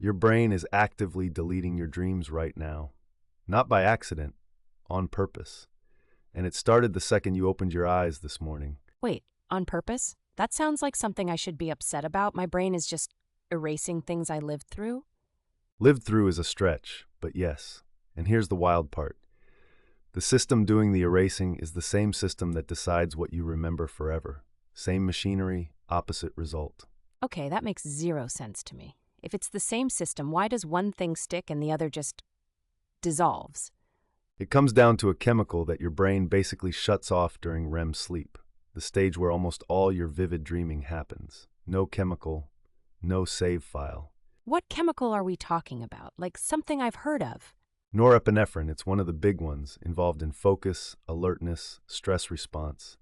Your brain is actively deleting your dreams right now. Not by accident, on purpose. And it started the second you opened your eyes this morning. Wait, on purpose? That sounds like something I should be upset about. My brain is just erasing things I lived through. Lived through is a stretch, but yes. And here's the wild part. The system doing the erasing is the same system that decides what you remember forever. Same machinery, opposite result. Okay, that makes zero sense to me. If it's the same system, why does one thing stick and the other just dissolves? It comes down to a chemical that your brain basically shuts off during REM sleep, the stage where almost all your vivid dreaming happens. No chemical, no save file. What chemical are we talking about? Like something I've heard of. Norepinephrine, it's one of the big ones, involved in focus, alertness, stress response.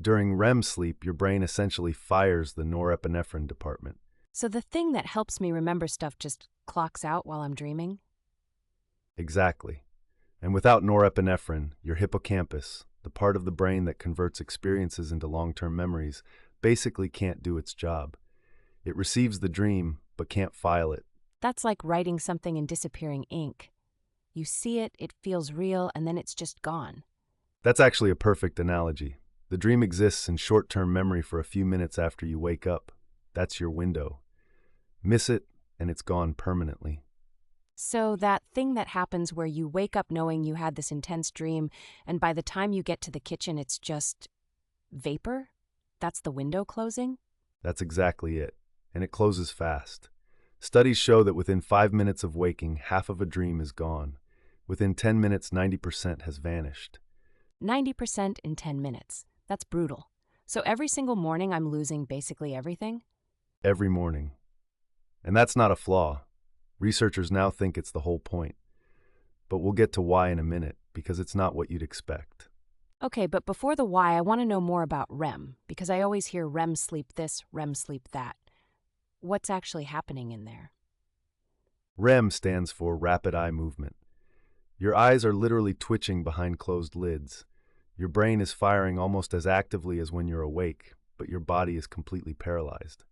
During REM sleep, your brain essentially fires the norepinephrine department. So the thing that helps me remember stuff just clocks out while I'm dreaming? Exactly. And without norepinephrine, your hippocampus, the part of the brain that converts experiences into long-term memories, basically can't do its job. It receives the dream, but can't file it. That's like writing something in disappearing ink. You see it, it feels real, and then it's just gone. That's actually a perfect analogy. The dream exists in short-term memory for a few minutes after you wake up. That's your window. Miss it, and it's gone permanently. So that thing that happens where you wake up knowing you had this intense dream, and by the time you get to the kitchen, it's just vapor? That's the window closing? That's exactly it. And it closes fast. Studies show that within 5 minutes of waking, half of a dream is gone. Within 10 minutes, 90% has vanished. 90% in 10 minutes. That's brutal. So every single morning I'm losing basically everything? Every morning. And that's not a flaw. Researchers now think it's the whole point. But we'll get to why in a minute, because it's not what you'd expect. Okay, but before the why, I want to know more about REM, because I always hear REM sleep this, REM sleep that. What's actually happening in there? REM stands for rapid eye movement. Your eyes are literally twitching behind closed lids. Your brain is firing almost as actively as when you're awake, but your body is completely paralyzed.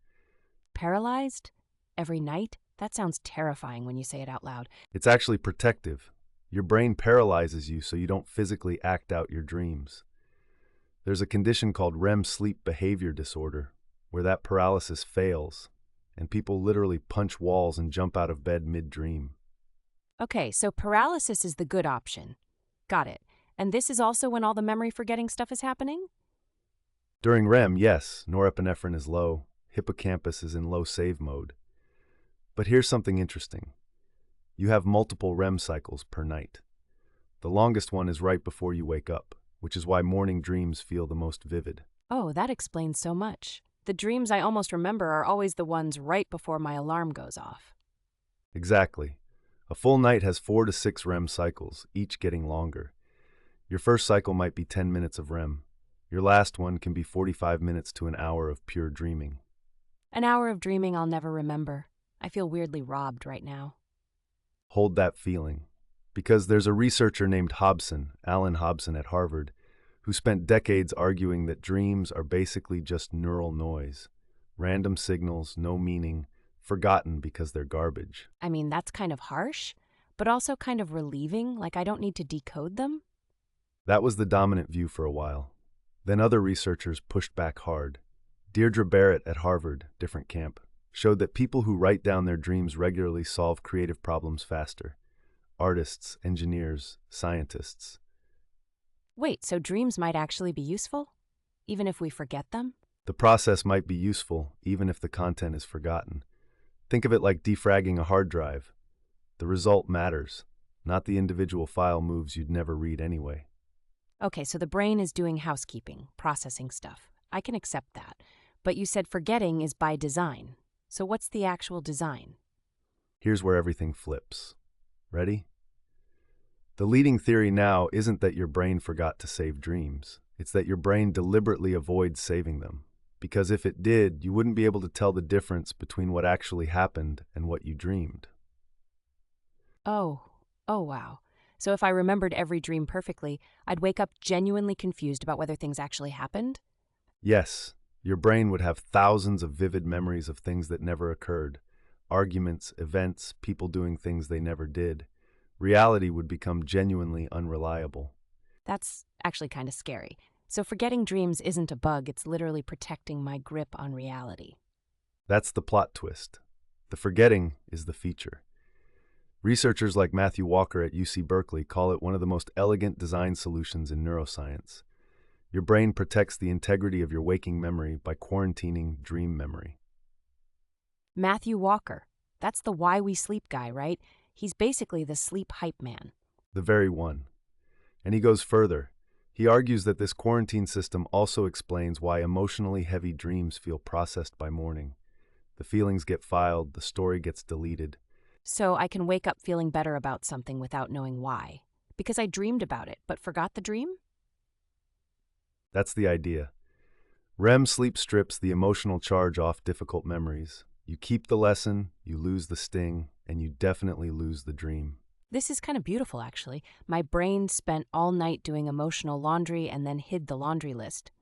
Paralyzed? Every night? That sounds terrifying when you say it out loud. It's actually protective. Your brain paralyzes you so you don't physically act out your dreams. There's a condition called REM sleep behavior disorder, where that paralysis fails, and people literally punch walls and jump out of bed mid-dream. Okay, so paralysis is the good option. Got it. And this is also when all the memory forgetting stuff is happening? During REM, yes, norepinephrine is low, hippocampus is in low save mode. But here's something interesting. You have multiple REM cycles per night. The longest one is right before you wake up, which is why morning dreams feel the most vivid. Oh, that explains so much. The dreams I almost remember are always the ones right before my alarm goes off. Exactly. A full night has 4 to 6 REM cycles, each getting longer. Your first cycle might be 10 minutes of REM. Your last one can be 45 minutes to an hour of pure dreaming. An hour of dreaming I'll never remember. I feel weirdly robbed right now. Hold that feeling. Because there's a researcher named Alan Hobson at Harvard, who spent decades arguing that dreams are basically just neural noise. Random signals, no meaning, forgotten because they're garbage. I mean, that's kind of harsh, but also kind of relieving, like I don't need to decode them. That was the dominant view for a while. Then other researchers pushed back hard. Deirdre Barrett at Harvard, different camp, showed that people who write down their dreams regularly solve creative problems faster. Artists, engineers, scientists. Wait, so dreams might actually be useful? Even if we forget them? The process might be useful, even if the content is forgotten. Think of it like defragging a hard drive. The result matters, not the individual file moves you'd never read anyway. Okay, so the brain is doing housekeeping, processing stuff. I can accept that. But you said forgetting is by design. So what's the actual design? Here's where everything flips. Ready? The leading theory now isn't that your brain forgot to save dreams. It's that your brain deliberately avoids saving them. Because if it did, you wouldn't be able to tell the difference between what actually happened and what you dreamed. Oh wow. So if I remembered every dream perfectly, I'd wake up genuinely confused about whether things actually happened? Yes, your brain would have thousands of vivid memories of things that never occurred. arguments, events, people doing things they never did, reality would become genuinely unreliable. That's actually kind of scary. So forgetting dreams isn't a bug, it's literally protecting my grip on reality. That's the plot twist. The forgetting is the feature. Researchers like Matthew Walker at UC Berkeley call it one of the most elegant design solutions in neuroscience. Your brain protects the integrity of your waking memory by quarantining dream memory. Matthew Walker. That's the Why We Sleep guy, right? He's basically the sleep hype man. The very one. And he goes further. He argues that this quarantine system also explains why emotionally heavy dreams feel processed by morning. The feelings get filed, the story gets deleted. So I can wake up feeling better about something without knowing why. Because I dreamed about it, but forgot the dream? That's the idea. REM sleep strips the emotional charge off difficult memories. You keep the lesson, you lose the sting, and you definitely lose the dream. This is kind of beautiful, actually. My brain spent all night doing emotional laundry and then hid the laundry list.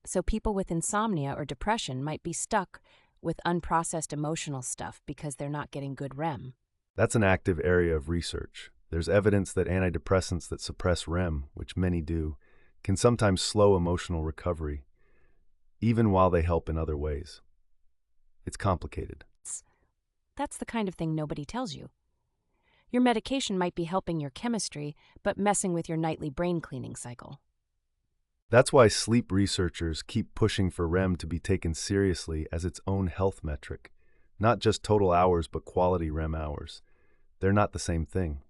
So people with insomnia or depression might be stuck with unprocessed emotional stuff because they're not getting good REM. That's an active area of research. There's evidence that antidepressants that suppress REM, which many do, can sometimes slow emotional recovery, even while they help in other ways. It's complicated. That's the kind of thing nobody tells you. Your medication might be helping your chemistry, but messing with your nightly brain cleaning cycle. That's why sleep researchers keep pushing for REM to be taken seriously as its own health metric. Not just total hours, but quality REM hours. They're not the same thing.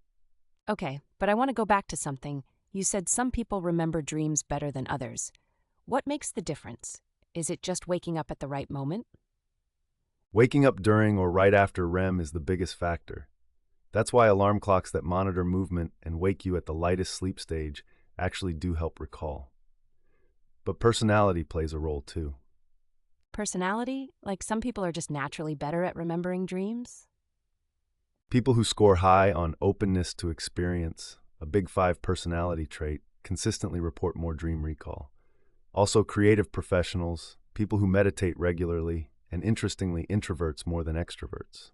Okay, but I want to go back to something. You said some people remember dreams better than others. What makes the difference? Is it just waking up at the right moment? Waking up during or right after REM is the biggest factor. That's why alarm clocks that monitor movement and wake you at the lightest sleep stage actually do help recall. But personality plays a role too. Personality? Like some people are just naturally better at remembering dreams? People who score high on openness to experience, a big 5 personality trait, consistently report more dream recall. Also, creative professionals, people who meditate regularly, and interestingly, introverts more than extroverts.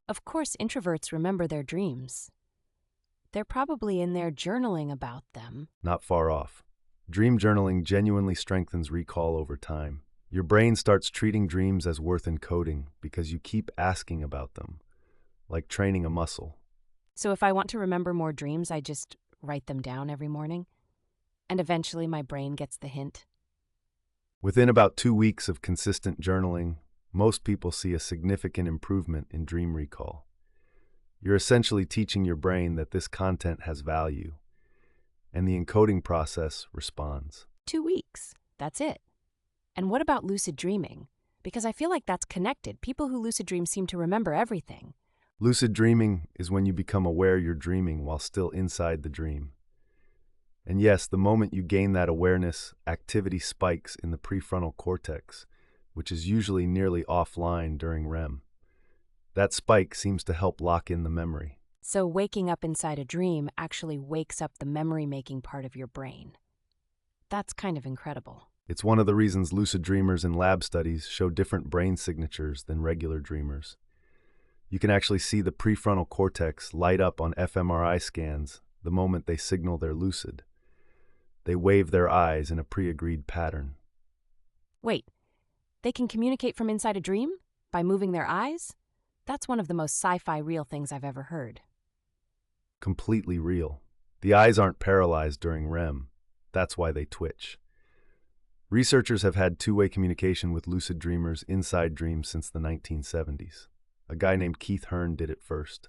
Of course, introverts remember their dreams. They're probably in there journaling about them. Not far off. Dream journaling genuinely strengthens recall over time. Your brain starts treating dreams as worth encoding because you keep asking about them, like training a muscle. So if I want to remember more dreams, I just write them down every morning. And eventually my brain gets the hint. Within about 2 weeks of consistent journaling, most people see a significant improvement in dream recall. You're essentially teaching your brain that this content has value, and the encoding process responds. 2 weeks. That's it. And what about lucid dreaming? Because I feel like that's connected. People who lucid dream seem to remember everything. Lucid dreaming is when you become aware you're dreaming while still inside the dream. And yes, the moment you gain that awareness, activity spikes in the prefrontal cortex, which is usually nearly offline during REM. That spike seems to help lock in the memory. So waking up inside a dream actually wakes up the memory-making part of your brain. That's kind of incredible. It's one of the reasons lucid dreamers in lab studies show different brain signatures than regular dreamers. You can actually see the prefrontal cortex light up on fMRI scans the moment they signal they're lucid. They wave their eyes in a pre-agreed pattern. Wait, they can communicate from inside a dream? By moving their eyes? That's one of the most sci-fi real things I've ever heard. Completely real. The eyes aren't paralyzed during REM. That's why they twitch. Researchers have had two-way communication with lucid dreamers inside dreams since the 1970s. A guy named Keith Hearn did it first.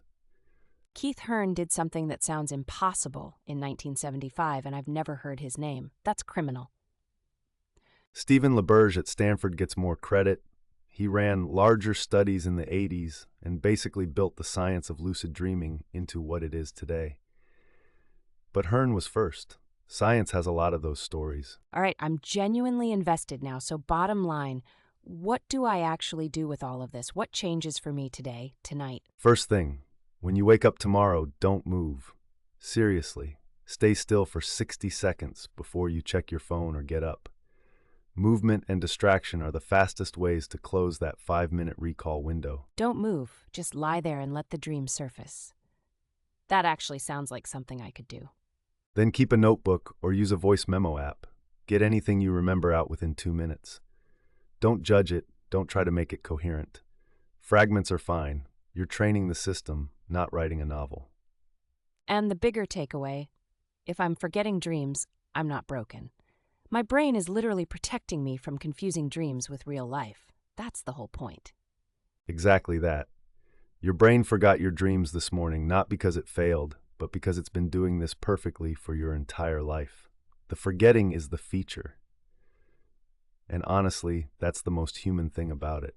Keith Hearn did something that sounds impossible in 1975, and I've never heard his name. That's criminal. Stephen LaBerge at Stanford gets more credit. He ran larger studies in the 80s and basically built the science of lucid dreaming into what it is today. But Hearn was first. Science has a lot of those stories. All right, I'm genuinely invested now, so bottom line, what do I actually do with all of this? What changes for me today, tonight? First thing, When you wake up tomorrow, don't move. Seriously, stay still for 60 seconds before you check your phone or get up. Movement and distraction are the fastest ways to close that 5-minute recall window. Don't move, just lie there and let the dream surface. That actually sounds like something I could do. Then keep a notebook or use a voice memo app. Get anything you remember out within 2 minutes. Don't judge it, don't try to make it coherent. Fragments are fine. You're training the system, not writing a novel. And the bigger takeaway, if I'm forgetting dreams, I'm not broken. My brain is literally protecting me from confusing dreams with real life. That's the whole point. Exactly that. Your brain forgot your dreams this morning, not because it failed, but because it's been doing this perfectly for your entire life. The forgetting is the feature. And honestly, that's the most human thing about it.